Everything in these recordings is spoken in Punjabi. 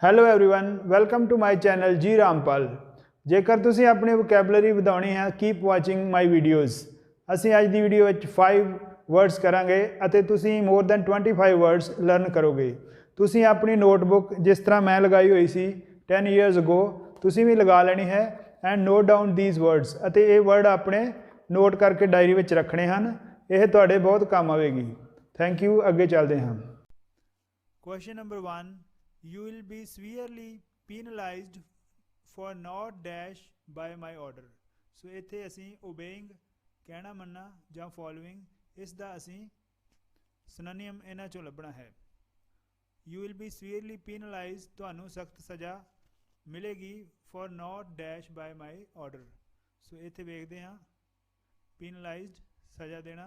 Hello everyone welcome to my channel G Rampal. ਜੇਕਰ ਤੁਸੀਂ ਆਪਣੀ ਵੋਕੈਬਲਰੀ ਵਧਾਉਣੀ ਹੈ ਕੀਪ ਵਾਚਿੰਗ ਮਾਈ ਵੀਡੀਓਜ਼। ਅਸੀਂ ਅੱਜ ਦੀ ਵੀਡੀਓ ਵਿੱਚ 5 ਵਰਡਸ ਕਰਾਂਗੇ ਅਤੇ ਤੁਸੀਂ ਮੋਰ ਦੈਨ 25 ਵਰਡਸ ਲਰਨ ਕਰੋਗੇ। ਤੁਸੀਂ ਆਪਣੀ ਨੋਟਬੁੱਕ ਜਿਸ ਤਰ੍ਹਾਂ ਮੈਂ ਲਗਾਈ ਹੋਈ ਸੀ 10 years ago ਤੁਸੀਂ ਵੀ ਲਗਾ ਲੈਣੀ ਹੈ and note down these words ਅਤੇ ਇਹ ਵਰਡ ਆਪਣੇ ਨੋਟ ਕਰਕੇ ਡਾਇਰੀ ਵਿੱਚ ਰੱਖਣੇ ਹਨ। ਇਹ ਤੁਹਾਡੇ ਬਹੁਤ ਕੰਮ ਆਵੇਗੀ। Thank you. ਅੱਗੇ ਚੱਲਦੇ ਹਾਂ। Question number 1, you will be severely penalized for not dash by my order। ਸੋ ਇੱਥੇ ਅਸੀਂ obeying ਕਹਿਣਾ ਮੰਨਣਾ ਜਾਂ following ਇਸ ਦਾ ਅਸੀਂ synonym ਇਹਨਾਂ ਚੋਂ ਲੱਭਣਾ ਹੈ। you will be severely penalized ਤੁਹਾਨੂੰ ਸਖਤ ਸਜ਼ਾ ਮਿਲੇਗੀ for not dash by my order। ਸੋ ਇੱਥੇ ਵੇਖਦੇ ਹਾਂ penalized ਸਜ਼ਾ ਦੇਣਾ,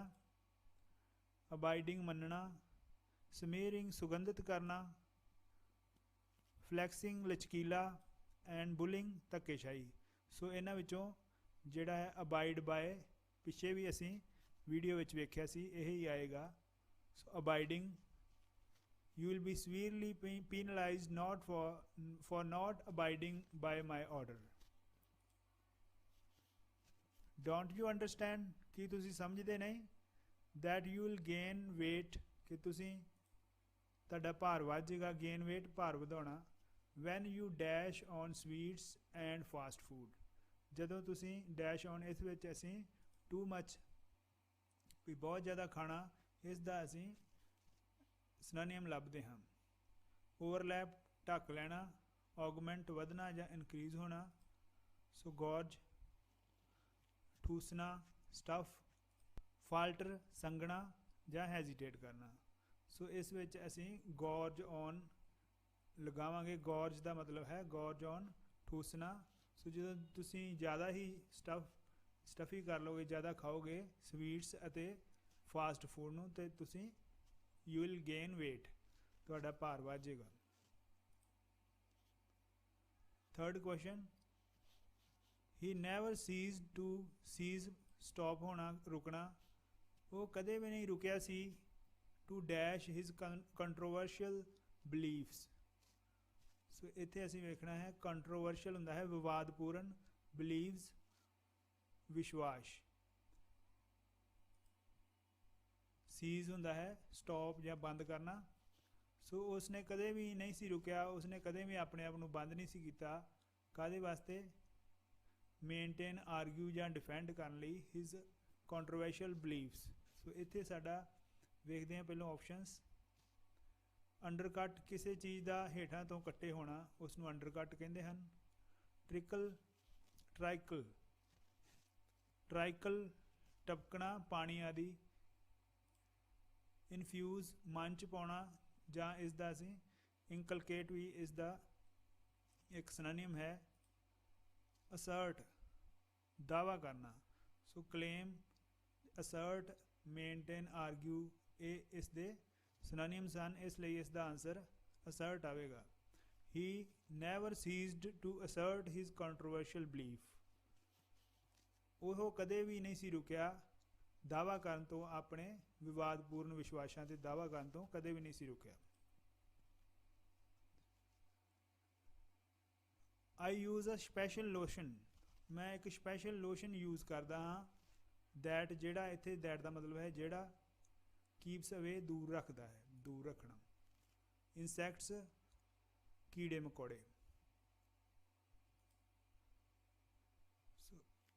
abiding ਮੰਨਣਾ, smearing ਸੁਗੰਧਿਤ ਕਰਨਾ, ਫਲੈਕਸਿੰਗ ਲਚਕੀਲਾ ਐਂਡ ਬੁਲਿੰਗ ਧੱਕੇਸ਼ਾਹੀ। ਸੋ ਇਹਨਾਂ ਵਿੱਚੋਂ ਜਿਹੜਾ ਹੈ ਅਬਾਈਡ ਬਾਏ ਪਿੱਛੇ ਵੀ ਅਸੀਂ ਵੀਡੀਓ ਵਿੱਚ ਵੇਖਿਆ ਸੀ, ਇਹ ਹੀ ਆਏਗਾ। So abiding, you will be severely penalized not for not abiding by my order. Don't you understand ਕਿ ਤੁਸੀਂ ਸਮਝਦੇ ਨਹੀਂ। That you will gain weight ਕਿ ਤੁਸੀਂ ਤੁਹਾਡਾ ਭਾਰ ਵੱਧ ਜਾਏਗਾ। ਗੇਨ ਵੇਟ ਭਾਰ ਵਧਾਉਣਾ। When you dash on sweets and fast food ਜਦੋਂ ਤੁਸੀਂ ਡੈਸ਼ ਔਨ ਇਸ ਵਿੱਚ ਅਸੀਂ ਟੂ ਮੱਚ ਵੀ ਬਹੁਤ ਜ਼ਿਆਦਾ ਖਾਣਾ ਇਸ ਦਾ ਅਸੀਂ ਸਿਨੋਨਿਮ ਲੱਭਦੇ ਹਾਂ। ਓਵਰਲੈਪ ਢੱਕ ਲੈਣਾ, ਔਗਮੈਂਟ ਵਧਣਾ ਜਾਂ ਇਨਕਰੀਜ਼ ਹੋਣਾ। ਸੋ ਗੌਰਜ ਠੂਸਣਾ, ਸਟਫ, ਫਾਲਟਰ ਸੰਗਣਾ ਜਾਂ ਹੈਜ਼ੀਟੇਟ ਕਰਨਾ। ਸੋ ਇਸ ਵਿੱਚ ਅਸੀਂ ਗੌਰਜ ਔਨ ਲਗਾਵਾਂਗੇ। ਗੌਰਜ ਦਾ ਮਤਲਬ ਹੈ ਗੌਰਜ ਔਨ ਠੂਸਣਾ। ਸੋ ਜਦੋਂ ਤੁਸੀਂ ਜ਼ਿਆਦਾ ਹੀ ਸਟਫੀ ਕਰ ਲਓਗੇ, ਜ਼ਿਆਦਾ ਖਾਓਗੇ ਸਵੀਟਸ ਅਤੇ ਫਾਸਟ ਫੂਡ ਨੂੰ, ਤੇ ਤੁਸੀਂ ਯੂ ਵਿਲ ਗੇਨ ਵੇਟ ਤੁਹਾਡਾ ਭਾਰ ਵੱਧ ਜਾਏਗਾ। Third question, he never cease to cease stop ਹੋਣਾ ਰੁਕਣਾ। ਉਹ ਕਦੇ ਵੀ ਨਹੀਂ ਰੁਕਿਆ ਸੀ to dash his controversial beliefs. So ਇੱਥੇ ਅਸੀਂ ਵੇਖਣਾ ਹੈ ਕੰਟਰੋਵਰਸ਼ੀਅਲ ਹੁੰਦਾ ਹੈ ਵਿਵਾਦਪੂਰਨ, ਬਿਲੀਵਸ ਵਿਸ਼ਵਾਸ, ਸੀਜ਼ ਹੁੰਦਾ ਹੈ ਸਟਾਪ ਜਾਂ ਬੰਦ ਕਰਨਾ। ਸੋ ਉਸਨੇ ਕਦੇ ਵੀ ਨਹੀਂ ਸੀ ਰੁਕਿਆ, ਉਸਨੇ ਕਦੇ ਵੀ ਆਪਣੇ ਆਪ ਨੂੰ ਬੰਦ ਨਹੀਂ ਸੀ ਕੀਤਾ। ਕਾਹਦੇ ਵਾਸਤੇ? ਮੇਨਟੇਨ, ਆਰਗਿਊ ਜਾਂ ਡਿਫੈਂਡ ਕਰਨ ਲਈ ਹਿਜ਼ ਕੰਟਰੋਵਰਸ਼ੀਅਲ ਬਿਲੀਵਸ। ਸੋ ਇੱਥੇ ਸਾਡਾ ਵੇਖਦੇ ਹਾਂ ਪਹਿਲਾਂ ਆਪਸ਼ਨਸ। ਅੰਡਰਕਟ ਕਿਸੇ ਚੀਜ਼ ਦਾ ਹੇਠਾਂ ਤੋਂ ਕੱਟੇ ਹੋਣਾ, ਉਸ ਨੂੰ ਅੰਡਰਕਟ ਕਹਿੰਦੇ ਹਨ। ਟ੍ਰਿਕਲ, ਟ੍ਰਾਈਕਲ, ਟ੍ਰਾਈਕਲ ਟਪਕਣਾ, ਪਾਣੀ ਆਦਿ। ਇਨਫਿਊਜ਼ ਮਨ 'ਚ ਪਾਉਣਾ ਜਾਂ ਇਸ ਦਾ ਅਸੀਂ ਇਨਕਲਕੇਟ ਵੀ ਇਸ ਦਾ ਇੱਕ ਸਿਨੋਨਿਮ ਹੈ। ਅਸਰਟ ਦਾਅਵਾ ਕਰਨਾ। ਸੋ ਕਲੇਮ, ਅਸਰਟ, ਮੇਨਟੇਨ, ਆਰਗਿਊ ਇਹ ਇਸ ਦੇ ਸਿਨੋਨਿਮਸ ਹਨ, ਇਸ ਲਈ ਇਸ ਦਾ ਆਨਸਰ ਅਸਰਟ ਆਵੇਗਾ। He never ceased to assert his controversial belief. ਉਹ ਕਦੇ ਵੀ ਨਹੀਂ ਸੀ ਰੁਕਿਆ ਦਾਅਵਾ ਕਰਨ ਤੋਂ, ਆਪਣੇ ਵਿਵਾਦਪੂਰਨ ਵਿਸ਼ਵਾਸਾਂ 'ਤੇ ਦਾਅਵਾ ਕਰਨ ਤੋਂ ਕਦੇ ਵੀ ਨਹੀਂ ਸੀ ਰੁਕਿਆ। I use a special lotion. ਮੈਂ ਇੱਕ ਸਪੈਸ਼ਲ ਲੋਸ਼ਨ ਯੂਜ਼ ਕਰਦਾ ਹਾਂ। ਦੈਟ ਜਿਹੜਾ ਇੱਥੇ ਦੈਟ ਦਾ ਮਤਲਬ ਹੈ ਜਿਹੜਾ ਕੀਪਸ ਅਵੇ ਦੂਰ ਰੱਖਦਾ ਹੈ, ਦੂਰ ਰੱਖਣਾ। ਇਨਸੈਕਟਸ ਕੀੜੇ ਮਕੌੜੇ।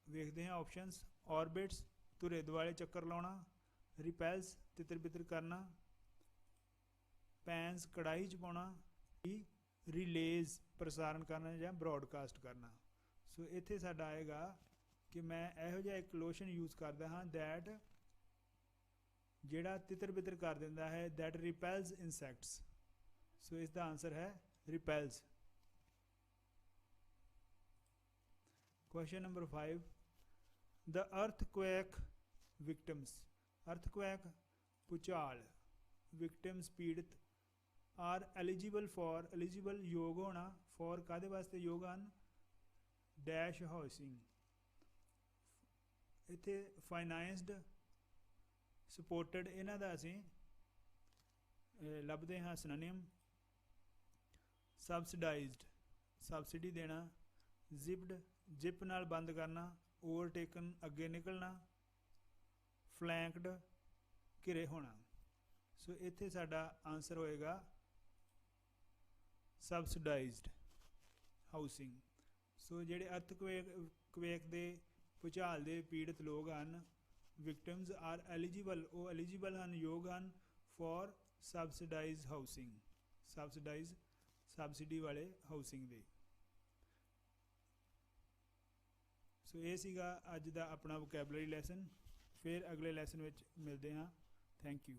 ਵੇਖਦੇ ਹਾਂ ਆਪਸ਼ਨਸ। ਔਰਬਿਟਸ ਧੁਰੇ ਦੁਆਲੇ ਚੱਕਰ ਲਾਉਣਾ। ਰਿਪੈਲਸ ਤਿੱਤਰ ਬਿੱਤਰ ਕਰਨਾ। ਪੈਨਸ ਕੜਾਹੀ 'ਚ ਪਾਉਣਾ। ਰਿਲੇਜ਼ ਪ੍ਰਸਾਰਨ ਕਰਨਾ ਜਾਂ ਬ੍ਰੌਡਕਾਸਟ ਕਰਨਾ। ਸੋ ਇੱਥੇ ਸਾਡਾ ਆਏਗਾ ਕਿ ਮੈਂ ਇਹੋ ਜਿਹਾ ਇੱਕ ਲੋਸ਼ਨ ਯੂਜ਼ ਕਰਦਾ ਹਾਂ ਦੈਟ ਜਿਹੜਾ ਤਿੱਤਰ ਬਿੱਤਰ ਕਰ ਦਿੰਦਾ ਹੈ। That ਰਿਪੈਲਸ insects. ਸੋ ਇਸ ਦਾ ਆਨਸਰ ਹੈ ਰਿਪੈਲਸ। ਕੁਐਸਚਨ ਨੰਬਰ 5, ਦ ਅਰਥਕੁਐਕ ਵਿਕਟਮਸ। ਅਰਥਕੁਐਕ ਭੂਚਾਲ, ਵਿਕਟਮਸ ਪੀੜਿਤ। ਆਰ ਐਲੀਜੀਬਲ ਫॉर, ਐਲੀਜੀਬਲ ਯੋਗ ਹੋਣਾ, ਫॉर ਕਾਹਦੇ ਵਾਸਤੇ ਯੋਗ ਹਨ? Dash housing. ਇੱਥੇ ਫਾਈਨਾਂਸਡ, ਸਪੋਰਟਡ ਇਹਨਾਂ ਦਾ ਅਸੀਂ ਲੱਭਦੇ ਹਾਂ ਸਿਨੋਨਿਮ। सबसिडाइज्ड सबसिडी देना, जिप्ड जिप नाल बंद करना, ओवरटेकन अगे निकलना, फ्लैंकड घिरे होना। सो इत्थे साडा आंसर होएगा सबसिडाइज्ड हाउसिंग। सो जिहड़े अर्थक्वेक दे भूचाल दे पीड़ित लोग हैं, विक्टिम्स आर एलिजिबल, वो एलिजिबल हैं, योग हैं for subsidise housing, subsidise subsidy वाले हाउसिंग दे। सो ये सीगा अज दा अपना वोकैबलरी लैसन। फिर अगले लैसन विच मिलते हैं। Thank you.